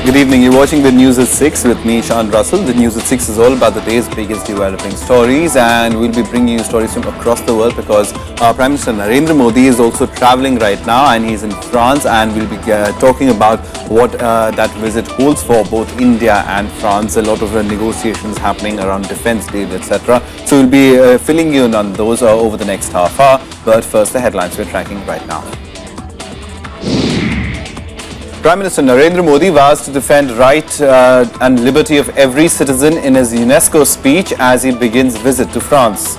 Good evening. You're watching the News at 6 with me, Sean Russell. The News at 6 is all about the day's biggest developing stories, and we'll be bringing you stories from across the world because Prime Minister Narendra Modi is also traveling right now, and he's in France, and we'll be talking about what that visit holds for both India and France. A lot of negotiations happening around defense deals, etc. So we'll be filling you in on those over the next half hour. But first, the headlines we're tracking right now. Prime Minister Narendra Modi vows to defend right and liberty of every citizen in his UNESCO speech as he begins visit to France.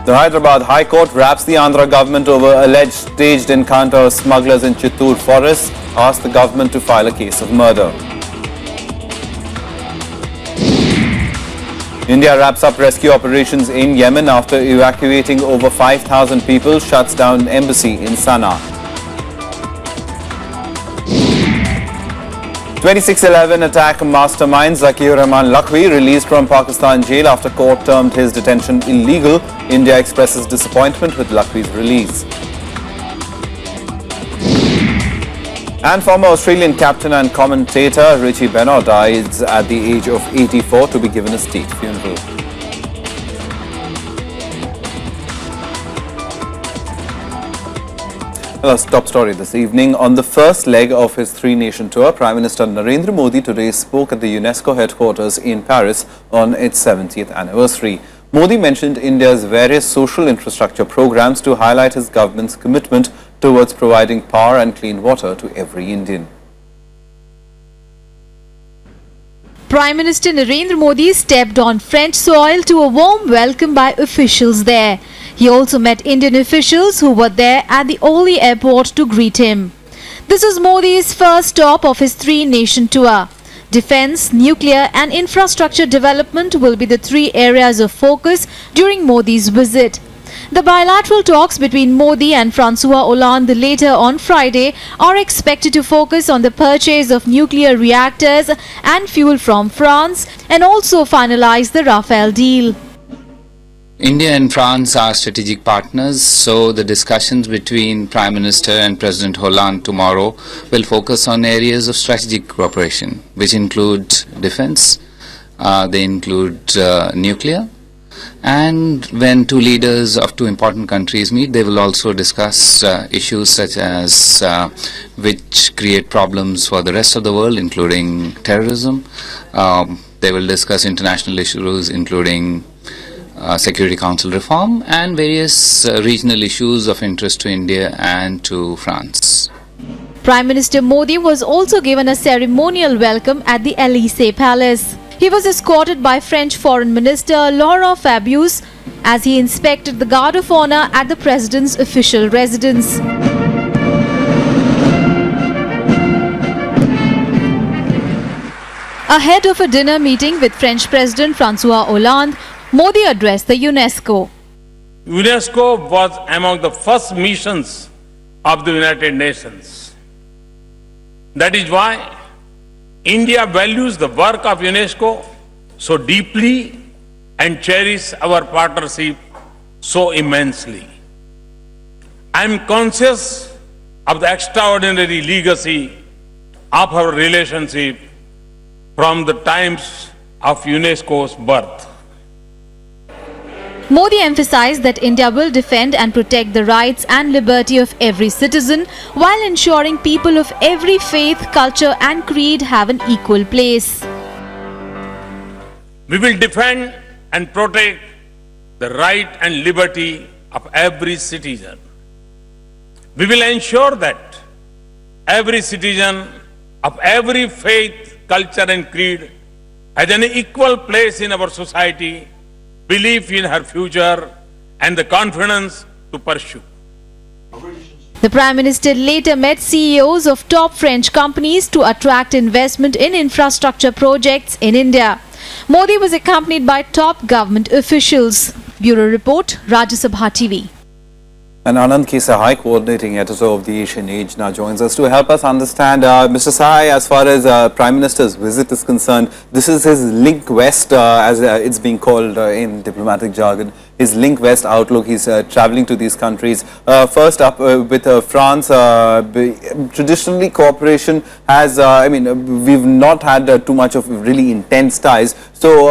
The Hyderabad High Court wraps the Andhra government over alleged staged encounter of smugglers in Chittoor forest, asked the government to file a case of murder. India wraps up rescue operations in Yemen after evacuating over 5,000 people, shuts down embassy in Sana'a. 26/11 attack mastermind Zakir Rahman Lakhvi released from Pakistan jail after court termed his detention illegal. India expresses disappointment with Lakhvi's release. And former Australian captain and commentator Richie Benaud dies at the age of 84 to be given a state funeral. Well, top story this evening. On the first leg of his three-nation tour, Prime Minister Narendra Modi today spoke at the UNESCO headquarters in Paris on its 70th anniversary. Modi mentioned India's various social infrastructure programs to highlight his government's commitment towards providing power and clean water to every Indian. Prime Minister Narendra Modi stepped on French soil to a warm welcome by officials there. He also met Indian officials who were there at the Orly airport to greet him. This was Modi's first stop of his three-nation tour. Defence, nuclear and infrastructure development will be the three areas of focus during Modi's visit. The bilateral talks between Modi and François Hollande later on Friday are expected to focus on the purchase of nuclear reactors and fuel from France and also finalize the Rafale deal. India and France are strategic partners, so the discussions between Prime Minister and President Hollande tomorrow will focus on areas of strategic cooperation, which include defense, they include nuclear, and when two leaders of two important countries meet, they will also discuss issues such as which create problems for the rest of the world, including terrorism. They will discuss international issues, including Security Council reform and various regional issues of interest to India and to France. Prime Minister Modi was also given a ceremonial welcome at the Élysée Palace. He was escorted by French Foreign Minister Laurent Fabius as he inspected the Guard of Honor at the President's official residence. Ahead of a dinner meeting with French President François Hollande, Modi addressed the UNESCO. UNESCO was among the first missions of the United Nations. That is why India values the work of UNESCO so deeply and cherishes our partnership so immensely. I am conscious of the extraordinary legacy of our relationship from the times of UNESCO's birth. Modi emphasized that India will defend and protect the rights and liberty of every citizen while ensuring people of every faith, culture and creed have an equal place. We will defend and protect the right and liberty of every citizen. We will ensure that every citizen of every faith, culture and creed has an equal place in our society, belief in her future and the confidence to pursue. The Prime Minister later met CEOs of top French companies to attract investment in infrastructure projects in India. Modi was accompanied by top government officials. Bureau Report, Rajya Sabha TV. And Anand K. Sahai, coordinating editor of the Asian Age, now joins us to help us understand. Mr. Sahai, as far as Prime Minister's visit is concerned, this is his link west, as it's being called in diplomatic jargon. his Link West outlook. He's traveling to these countries. First up with France, traditionally cooperation has, we've not had too much of really intense ties. So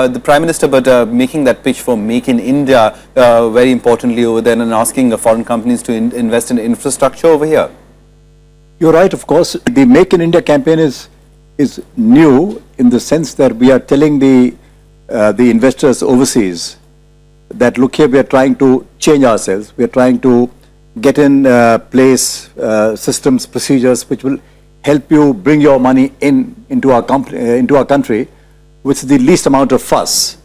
the Prime Minister, but making that pitch for Make in India very importantly over there and asking foreign companies to invest in infrastructure over here. You're right, of course. The Make in India campaign is new in the sense that we are telling the investors overseas that look here, we are trying to change ourselves. We are trying to get in place systems, procedures which will help you bring your money into our country with the least amount of fuss.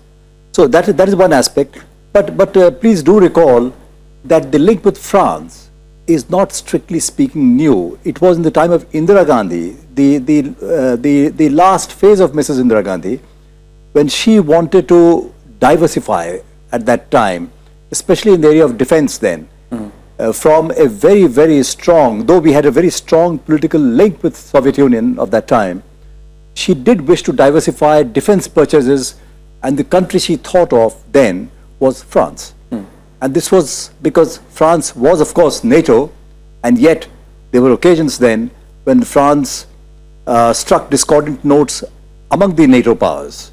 So that is one aspect. But please do recall that the link with France is not strictly speaking new. It was in the time of Indira Gandhi, the last phase of Mrs. Indira Gandhi, when she wanted to diversify at that time, especially in the area of defense then, from a very, very strong, though we had a very strong political link with Soviet Union of that time, she did wish to diversify defense purchases, and the country she thought of then was France. And this was because France was, of course, NATO, and yet there were occasions then when France struck discordant notes among the NATO powers.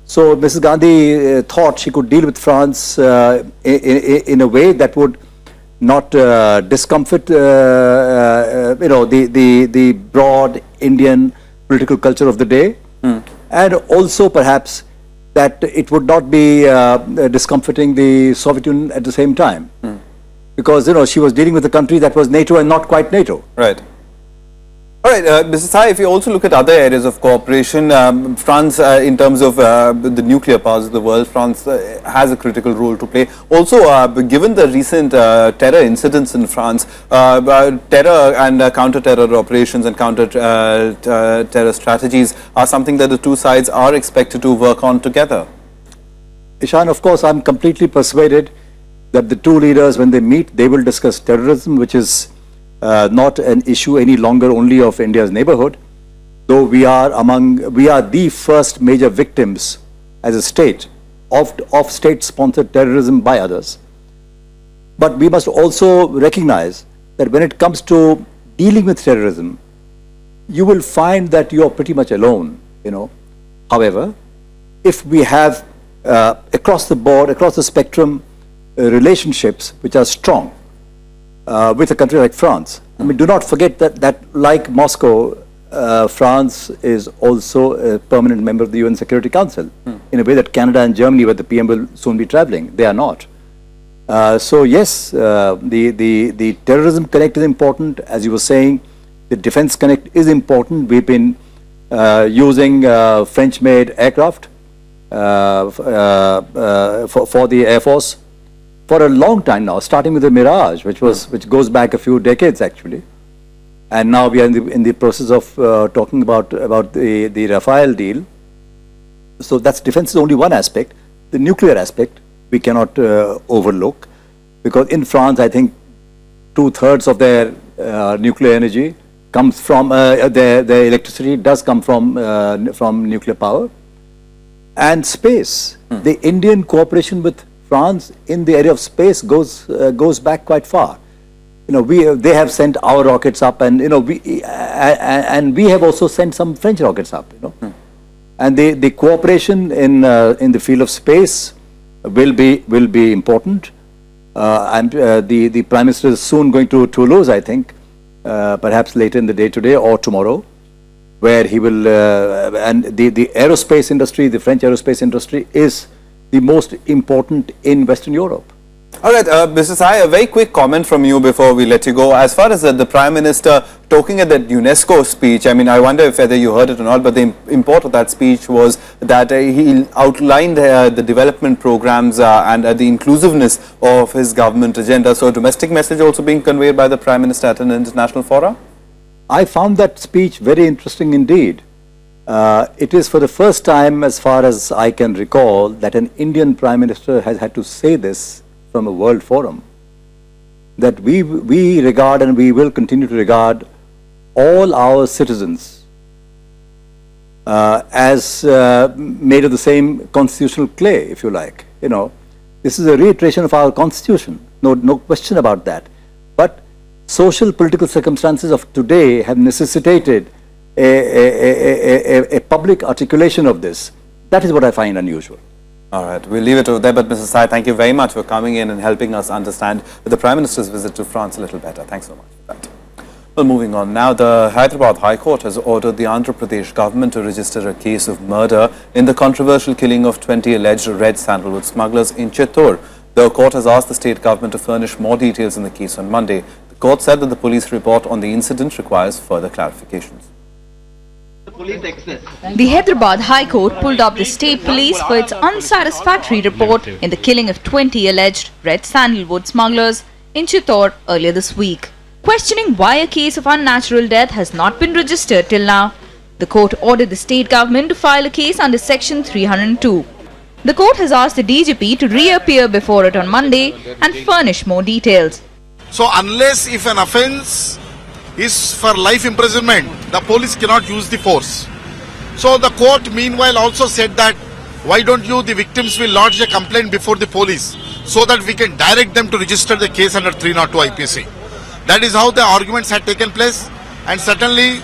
So Mrs. Gandhi thought she could deal with France in a way that would not discomfort, the broad Indian political culture of the day, and also perhaps that it would not be discomforting the Soviet Union at the same time, because she was dealing with a country that was NATO and not quite NATO. Right. All right, Mr. Sai, if you also look at other areas of cooperation, France, in terms of the nuclear powers of the world, France has a critical role to play. Also, given the recent terror incidents in France, terror and counter-terror operations and counter-terror strategies are something that the two sides are expected to work on together. Ishan, of course, I'm completely persuaded that the two leaders, when they meet, they will discuss terrorism, which is not an issue any longer only of India's neighborhood, though we are the first major victims as a state of state-sponsored terrorism by others. But we must also recognize that when it comes to dealing with terrorism, you will find that you are pretty much alone. However, if we have across the board, across the spectrum, relationships which are strong, with a country like France. Do not forget that like Moscow, France is also a permanent member of the UN Security Council, in a way that Canada and Germany, where the PM will soon be traveling, they are not. So yes, the terrorism connect is important. As you were saying, the defense connect is important. We've been using French-made aircraft for the Air Force for a long time now, starting with the Mirage, which goes back a few decades actually, and now we are in the process of talking about the Rafale deal. So that's defense is only one aspect. The nuclear aspect we cannot overlook, because in France, I think 2/3 of their nuclear energy comes from their electricity does come from nuclear power, and space. The Indian cooperation with France in the area of space goes back quite far. They have sent our rockets up, and we have also sent some French rockets up. And the cooperation in the field of space will be important. And the Prime Minister is soon going to Toulouse, I think, perhaps later in the day today or tomorrow, where he will and the aerospace industry, the French aerospace industry, is the most important in Western Europe. All right, Mr. Sai, a very quick comment from you before we let you go. As far as the Prime Minister talking at that UNESCO speech, I wonder if whether you heard it or not, but the import of that speech was that he outlined the development programs and the inclusiveness of his government agenda. So a domestic message also being conveyed by the Prime Minister at an international forum? I found that speech very interesting indeed. It is for the first time, as far as I can recall, that an Indian Prime Minister has had to say this from a world forum, that we regard and we will continue to regard all our citizens as made of the same constitutional clay, if you like. This is a reiteration of our constitution. No question about that. But social political circumstances of today have necessitated a public articulation of this. That is what I find unusual. All right, we'll leave it over there. But Mr. Sai, thank you very much for coming in and helping us understand the Prime Minister's visit to France a little better. Thanks so much for that. Well, moving on now, the Hyderabad High Court has ordered the Andhra Pradesh government to register a case of murder in the controversial killing of 20 alleged red sandalwood smugglers in Chittor. The court has asked the state government to furnish more details in the case on Monday. The court said that the police report on the incident requires further clarifications. The Hyderabad High Court pulled up the state police for its unsatisfactory report in the killing of 20 alleged red sandalwood smugglers in Chittor earlier this week, questioning why a case of unnatural death has not been registered till now. The court ordered the state government to file a case under Section 302. The court has asked the DGP to reappear before it on Monday and furnish more details. So unless if an offence is for life imprisonment, the police cannot use the force. So the court meanwhile also said that why don't you, the victims will lodge a complaint before the police so that we can direct them to register the case under 302 IPC. That is how the arguments had taken place, and certainly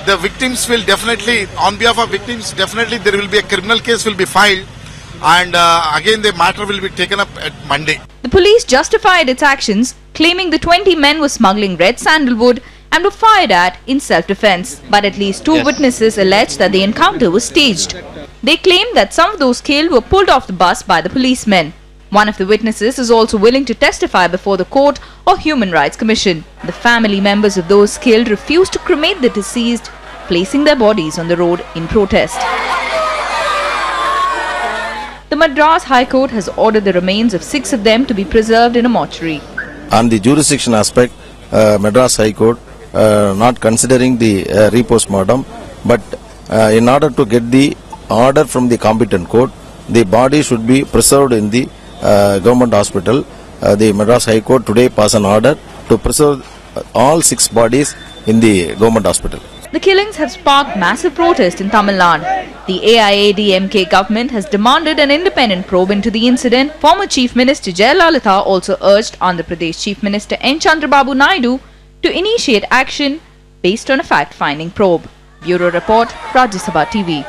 the victims will definitely, on behalf of victims, definitely there will be a criminal case will be filed, and again the matter will be taken up at Monday. The police justified its actions, claiming the 20 men were smuggling red sandalwood and were fired at in self-defense. But at least two witnesses alleged that the encounter was staged. They claimed that some of those killed were pulled off the bus by the policemen. One of the witnesses is also willing to testify before the court or Human Rights Commission. The family members of those killed refused to cremate the deceased, placing their bodies on the road in protest. The Madras High Court has ordered the remains of 6 of them to be preserved in a mortuary. On the jurisdiction aspect, Madras High Court not considering the re-postmortem, but in order to get the order from the competent court, the body should be preserved in the government hospital. The Madras High Court today passed an order to preserve all 6 bodies in the government hospital. The killings have sparked massive protest in Tamil Nadu. The AIADMK government has demanded an independent probe into the incident. Former Chief Minister Jayalalitha also urged Andhra Pradesh Chief Minister N. Chandrababu Naidu to initiate action based on a fact-finding probe. Bureau Report, Rajya Sabha TV.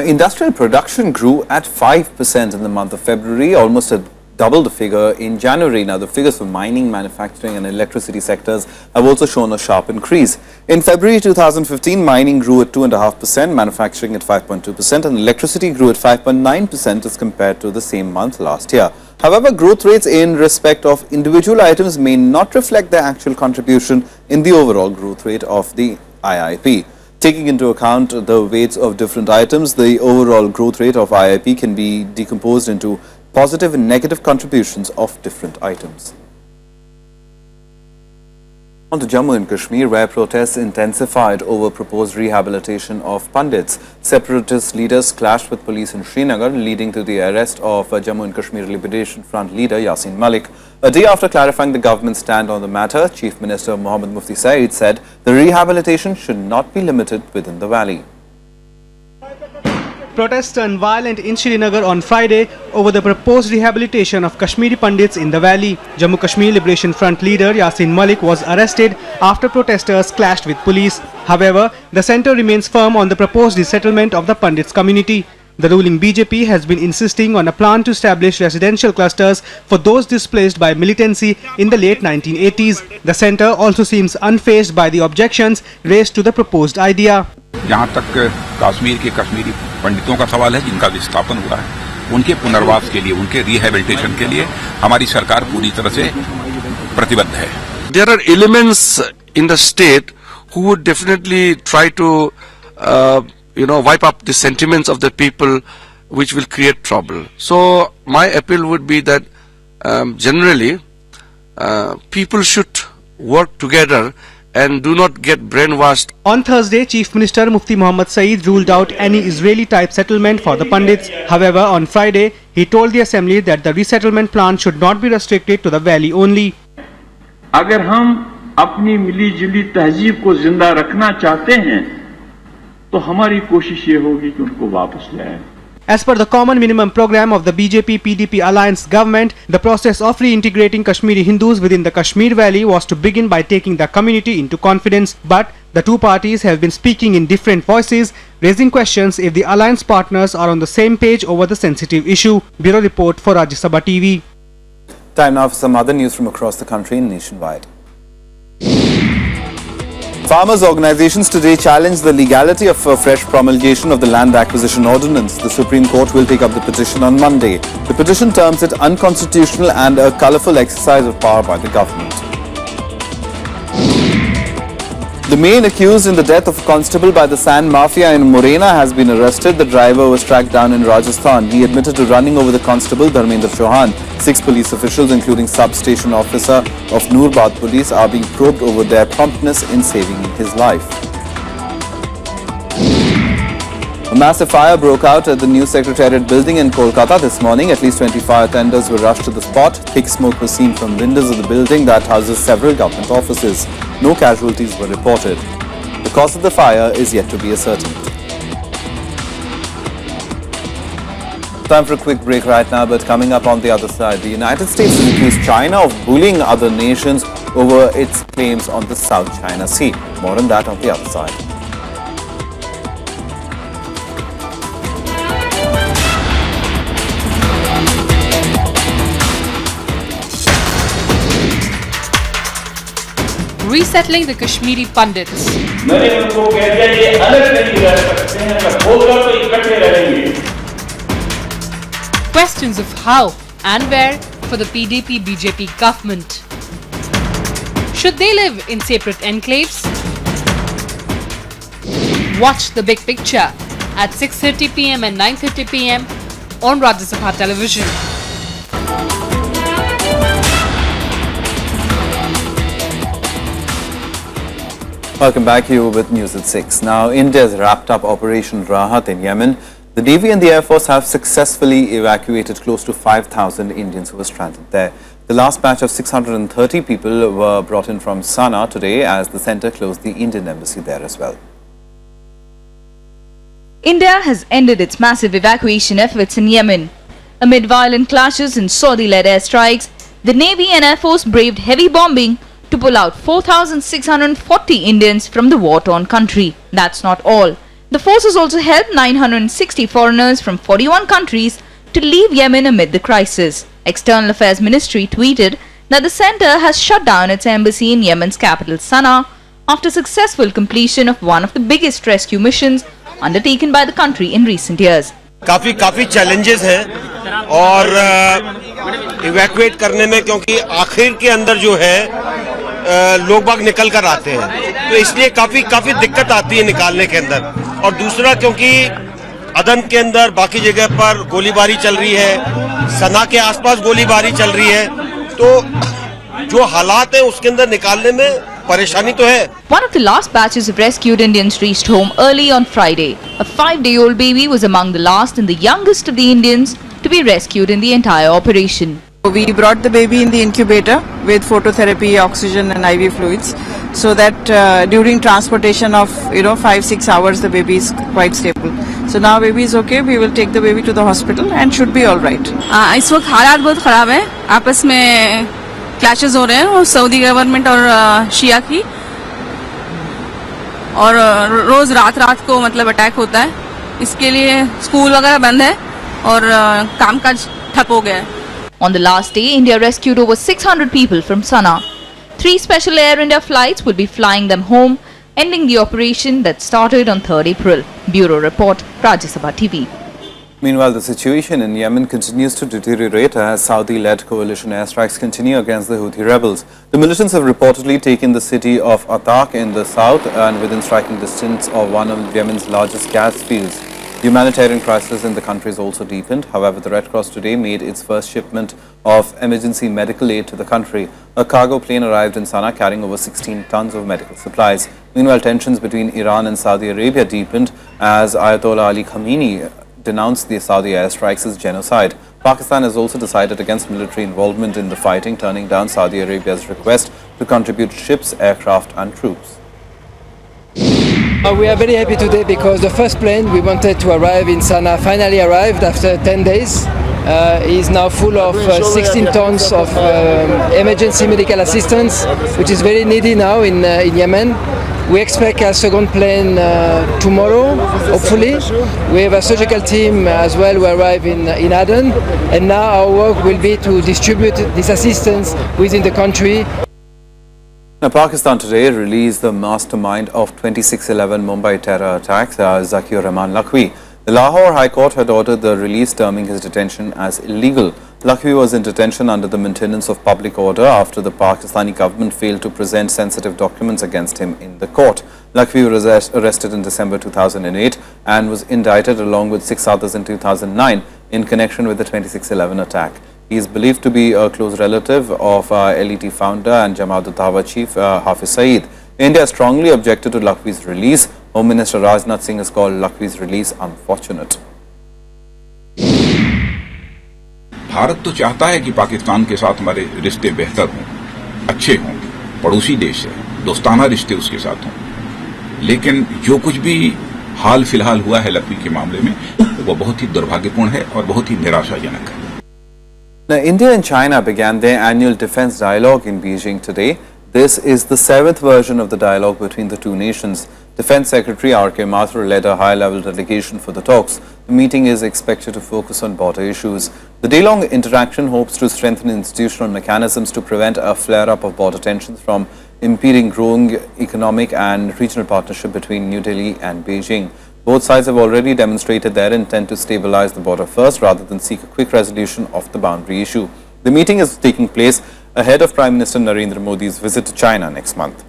Industrial production grew at 5% in the month of February, almost double the figure in January. Now, the figures for mining, manufacturing and electricity sectors have also shown a sharp increase. In February 2015, mining grew at 2.5%, manufacturing at 5.2% and electricity grew at 5.9% as compared to the same month last year. However, growth rates in respect of individual items may not reflect their actual contribution in the overall growth rate of the IIP. Taking into account the weights of different items, the overall growth rate of IIP can be decomposed into positive and negative contributions of different items. On to Jammu and Kashmir, where protests intensified over proposed rehabilitation of Pandits. Separatist leaders clashed with police in Srinagar, leading to the arrest of Jammu and Kashmir Liberation Front leader Yasin Malik. A day after clarifying the government's stand on the matter, Chief Minister Mohammad Mufti Saeed said the rehabilitation should not be limited within the valley. Protests turned violent in Srinagar on Friday over the proposed rehabilitation of Kashmiri Pandits in the valley. Jammu Kashmir Liberation Front leader Yasin Malik was arrested after protesters clashed with police. However, the centre remains firm on the proposed resettlement of the Pandits community. The ruling BJP has been insisting on a plan to establish residential clusters for those displaced by militancy in the late 1980s. The centre also seems unfazed by the objections raised to the proposed idea. जहाँ तक कश्मीर के कश्मीरी पंडितों का सवाल है जिनका विस्थापन हुआ है, उनके पुनर्वास के लिए, उनके रिहेबिलिटेशन के लिए हमारी सरकार पूरी तरह से प्रतिबद्ध है. There are elements in the state who would definitely try to wipe up the sentiments of the people, which will create trouble. So my appeal would be that generally people should work together and do not get brainwashed. On Thursday, Chief Minister Mufti Muhammad Saeed ruled out any Israeli-type settlement for the Pandits. However, on Friday, he told the Assembly that the resettlement plan should not be restricted to the valley only. अगर हम अपनी मिली-जुली तहजीब को जिंदा रखना चाहते हैं, तो हमारी कोशिश ये होगी कि उनको वापस लाएं. As per the common minimum program of the BJP-PDP alliance government, the process of reintegrating Kashmiri Hindus within the Kashmir Valley was to begin by taking the community into confidence. But the two parties have been speaking in different voices, raising questions if the alliance partners are on the same page over the sensitive issue. Bureau report for Rajya Sabha TV. Time now for some other news from across the country and nationwide. Farmers' organizations today challenged the legality of a fresh promulgation of the Land Acquisition Ordinance. The Supreme Court will take up the petition on Monday. The petition terms it unconstitutional and a colourful exercise of power by the government. The main accused in the death of a constable by the sand mafia in Morena has been arrested. The driver was tracked down in Rajasthan. He admitted to running over the constable, Dharmendra Chauhan. 6 police officials, including sub-station officer of Nurbad Police, are being probed over their promptness in saving his life. A massive fire broke out at the new Secretariat building in Kolkata this morning. At least 20 fire tenders were rushed to the spot. Thick smoke was seen from windows of the building that houses several government offices. No casualties were reported. The cause of the fire is yet to be ascertained. Time for a quick break right now, but coming up on the other side, the United States has accused China of bullying other nations over its claims on the South China Sea. More on that on the other side. Resettling the Kashmiri Pandits. Questions of how and where for the PDP-BJP government. Should they live in separate enclaves? Watch the big picture at 6:30 p.m. and 9:30 p.m. on Rajya Sabha television. Welcome back. You with News at 6. Now, India has wrapped up Operation Rahat in Yemen. The Navy and the Air Force have successfully evacuated close to 5,000 Indians who were stranded there. The last batch of 630 people were brought in from Sana'a today as the centre closed the Indian embassy there as well. India has ended its massive evacuation efforts in Yemen. Amid violent clashes and Saudi-led airstrikes, the Navy and Air Force braved heavy bombing to pull out 4,640 Indians from the war-torn country. That's not all. The forces also helped 960 foreigners from 41 countries to leave Yemen amid the crisis. External Affairs Ministry tweeted that the centre has shut down its embassy in Yemen's capital Sana'a after successful completion of one of the biggest rescue missions undertaken by the country in recent years. काफी challenges हैं और evacuate करने में क्योंकि आखिर के अंदर जो है लोग बाग निकल कर आते हैं तो इसलिए काफी दिक्कत आती है निकालने के अंदर और दूसरा क्योंकि अदन के अंदर बाकी जगह पर गोलीबारी चल रही है सना के आसपास गोलीबारी चल रही है तो जो हालात है उसके अंदर निकालने में परेशानी तो है. One of the last batches of rescued Indians reached home early on Friday. A 5-day-old baby was among the last and the youngest of the Indians to be rescued in the entire operation. We brought the baby in the incubator with phototherapy, oxygen and IV fluids so that during transportation of 5-6 hours the baby is quite stable. So now baby is okay. We will take the baby to the hospital and should be all right. इस वक्त हालात बहुत खराब है. आपस में clashes हो रहे हैं और सऊदी गवर्नमेंट और शिया की और रोज रात को मतलब अटैक होता है. इसके लिए स्कूल वगैरह बंद है और कामकाज ठप हो गया है. On the last day, India rescued over 600 people from Sana'a. 3 special Air India flights will be flying them home, ending the operation that started on 3rd April. Bureau Report, Rajya Sabha TV. Meanwhile, the situation in Yemen continues to deteriorate as Saudi-led coalition airstrikes continue against the Houthi rebels. The militants have reportedly taken the city of Atak in the south and within striking distance of one of Yemen's largest gas fields. The humanitarian crisis in the country is also deepened. However, the Red Cross today made its first shipment of emergency medical aid to the country. A cargo plane arrived in Sana'a carrying over 16 tons of medical supplies. Meanwhile, tensions between Iran and Saudi Arabia deepened as Ayatollah Ali Khamenei denounced the Saudi airstrikes as genocide. Pakistan has also decided against military involvement in the fighting, turning down Saudi Arabia's request to contribute ships, aircraft and troops. We are very happy today because the first plane we wanted to arrive in Sana'a finally arrived after 10 days. Is now full of 16 tons of emergency medical assistance, which is very needy now in Yemen. We expect a second plane tomorrow, hopefully. We have a surgical team as well who arrive in Aden, and now our work will be to distribute this assistance within the country. Now, Pakistan today released the mastermind of 26/11 Mumbai terror attacks, Zakir Rahman Lakhvi. The Lahore High Court had ordered the release, terming his detention as illegal. Lakhvi was in detention under the maintenance of public order after the Pakistani government failed to present sensitive documents against him in the court. Lakhvi was arrested in December 2008 and was indicted along with 6 others in 2009 in connection with the 26/11 attack. He is believed to be a close relative of LET founder and Jamaat ul-Dawa chief Hafiz Saeed. India strongly objected to Lakhvi's release. Home Minister Rajnath Singh has called Lakhvi's release unfortunate. Bharat तो चाहता है कि पाकिस्तान के साथ हमारे रिश्ते बेहतर हों, अच्छे हों, पड़ोसी देश है, दोस्ताना रिश्ते उसके साथ हों। लेकिन जो कुछ भी हाल फिलहाल हुआ है लखवी के मामले में, वो बहुत ही दुर्भाग्यपूर्ण है और बहुत ही निराशाजनक है। Now, India and China began their annual defense dialogue in Beijing today. This is the 7th version of the dialogue between the two nations. Defense Secretary R.K. Mathur led a high-level delegation for the talks. The meeting is expected to focus on border issues. The day-long interaction hopes to strengthen institutional mechanisms to prevent a flare-up of border tensions from impeding growing economic and regional partnership between New Delhi and Beijing. Both sides have already demonstrated their intent to stabilize the border first rather than seek a quick resolution of the boundary issue. The meeting is taking place ahead of Prime Minister Narendra Modi's visit to China next month.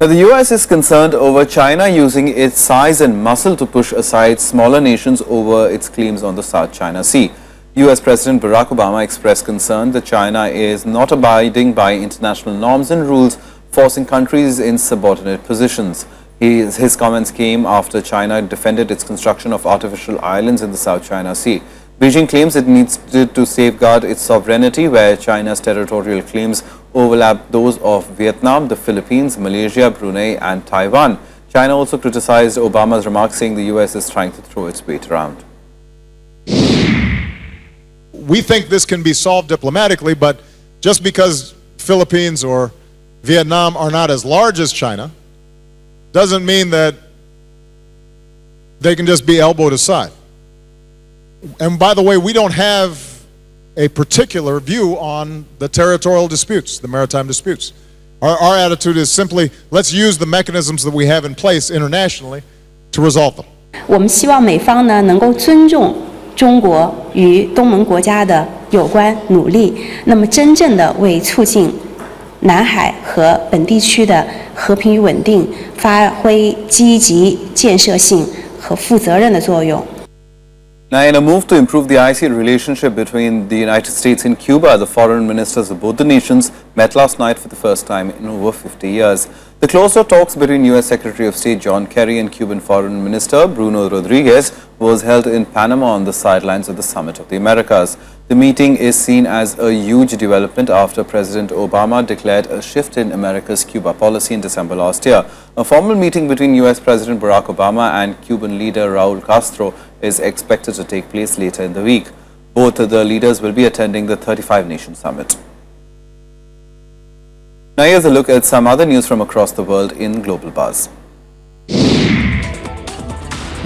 Now, the US is concerned over China using its size and muscle to push aside smaller nations over its claims on the South China Sea. US President Barack Obama expressed concern that China is not abiding by international norms and rules, forcing countries in subordinate positions. His comments came after China defended its construction of artificial islands in the South China Sea. Beijing claims it needs to safeguard its sovereignty, where China's territorial claims overlap those of Vietnam, the Philippines, Malaysia, Brunei and Taiwan. China also criticized Obama's remarks, saying the US is trying to throw its weight around. We think this can be solved diplomatically, but just because Philippines or Vietnam are not as large as China doesn't mean that they can just be elbowed aside. And by the way, we don't have a particular view on the territorial disputes, the maritime disputes. Our attitude is simply, let's use the mechanisms that we have in place internationally to resolve them. 我们希望美方呢能够尊重中国与东盟国家的有关努力，那么真正的为促进南海和本地区的和平与稳定发挥积极建设性和负责任的作用。 Now, in a move to improve the icy relationship between the United States and Cuba, the foreign ministers of both the nations met last night for the first time in over 50 years. The closed-door talks between U.S. Secretary of State John Kerry and Cuban Foreign Minister Bruno Rodriguez was held in Panama on the sidelines of the Summit of the Americas. The meeting is seen as a huge development after President Obama declared a shift in America's Cuba policy in December last year. A formal meeting between U.S. President Barack Obama and Cuban leader Raul Castro is expected to take place later in the week. Both the leaders will be attending the 35-nation summit. Now here's a look at some other news from across the world in Global Buzz.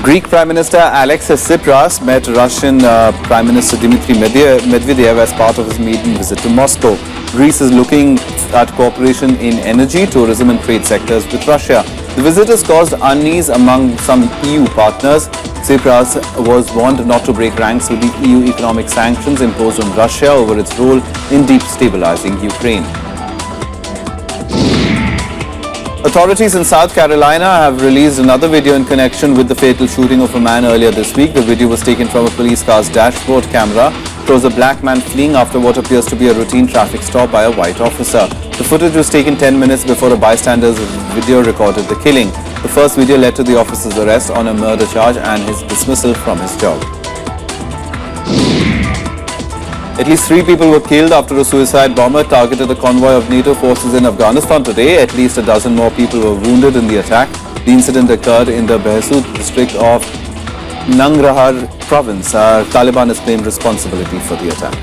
Greek Prime Minister Alexis Tsipras met Russian Prime Minister Dmitry Medvedev as part of his maiden visit to Moscow. Greece is looking at cooperation in energy, tourism and trade sectors with Russia. The visit has caused unease among some EU partners. Tsipras was warned not to break ranks with the EU economic sanctions imposed on Russia over its role in destabilizing Ukraine. Authorities in South Carolina have released another video in connection with the fatal shooting of a man earlier this week. The video was taken from a police car's dashboard camera. It shows a black man fleeing after what appears to be a routine traffic stop by a white officer. The footage was taken 10 minutes before a bystander's video recorded the killing. The first video led to the officer's arrest on a murder charge and his dismissal from his job. At least 3 people were killed after a suicide bomber targeted a convoy of NATO forces in Afghanistan today. At least a dozen more people were wounded in the attack. The incident occurred in the Behsood district of Nangarhar province. Taliban has claimed responsibility for the attack.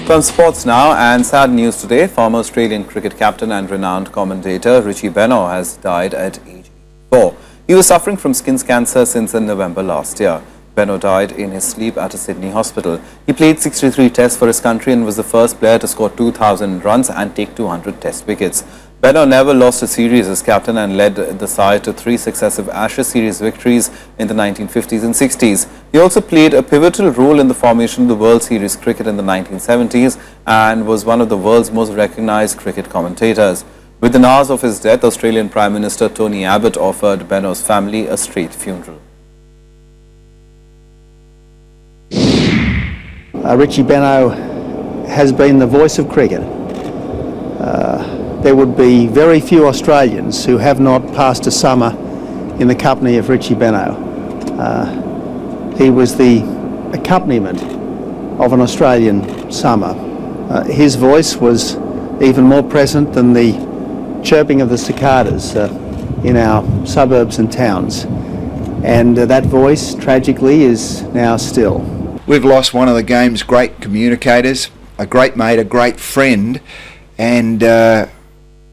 From sports now, and sad news today. Former Australian cricket captain and renowned commentator Richie Benaud has died at age 84. He was suffering from skin cancer since in November last year. Benaud died in his sleep at a Sydney hospital. He played 63 tests for his country and was the first player to score 2,000 runs and take 200 test wickets. Benaud never lost a series as captain and led the side to 3 successive Ashes series victories in the 1950s and 60s. He also played a pivotal role in the formation of the World Series cricket in the 1970s and was one of the world's most recognized cricket commentators. Within hours of his death, Australian Prime Minister Tony Abbott offered Benaud's family a state funeral. Richie Benaud has been the voice of cricket. There would be very few Australians who have not passed a summer in the company of Richie Benaud. He was the accompaniment of an Australian summer. His voice was even more present than the chirping of the cicadas in our suburbs and towns. And that voice, tragically, is now still. We've lost one of the game's great communicators, a great mate, a great friend, and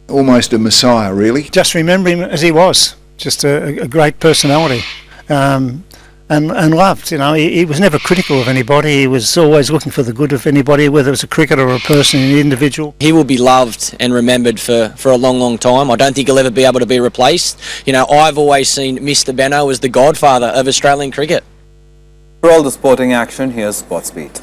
almost a messiah, really. Just remember him as he was, just a great personality, and loved. You know, he was never critical of anybody. He was always looking for the good of anybody, whether it was a cricketer or a person, an individual. He will be loved and remembered for a long, long time. I don't think he'll ever be able to be replaced. You know, I've always seen Mr. Benaud as the godfather of Australian cricket. For all the sporting action, here's Sportsbeat.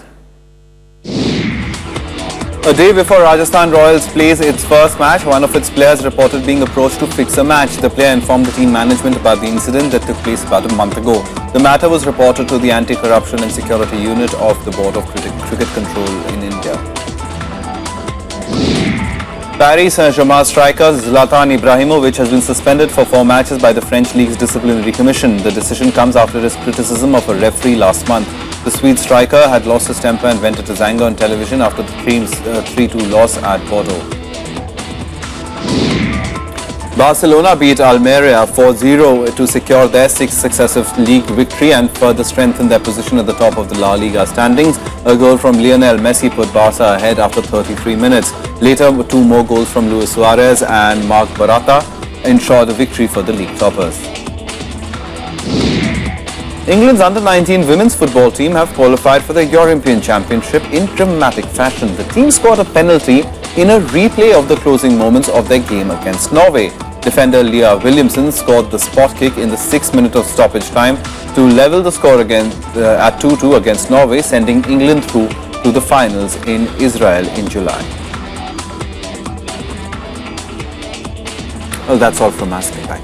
A day before Rajasthan Royals plays its first match, one of its players reported being approached to fix a match. The player informed the team management about the incident that took place about a month ago. The matter was reported to the Anti-Corruption and Security Unit of the Board of Cricket Control in India. Paris Saint-Germain striker Zlatan Ibrahimovic has been suspended for 4 matches by the French League's Disciplinary Commission. The decision comes after his criticism of a referee last month. The Swede striker had lost his temper and vented his anger on television after the team's 3-2 loss at Bordeaux. Barcelona beat Almeria 4-0 to secure their 6th successive league victory and further strengthen their position at the top of the La Liga standings. A goal from Lionel Messi put Barca ahead after 33 minutes. Later, 2 more goals from Luis Suarez and Marc Bartra ensured a victory for the league toppers. England's under-19 women's football team have qualified for the European Championship in dramatic fashion. The team scored a penalty in a replay of the closing moments of their game against Norway. Defender Leah Williamson scored the spot kick in the 6th minute of stoppage time to level the score again at 2-2 against Norway, sending England through to the finals in Israel in July. Well, that's all from us. Bye.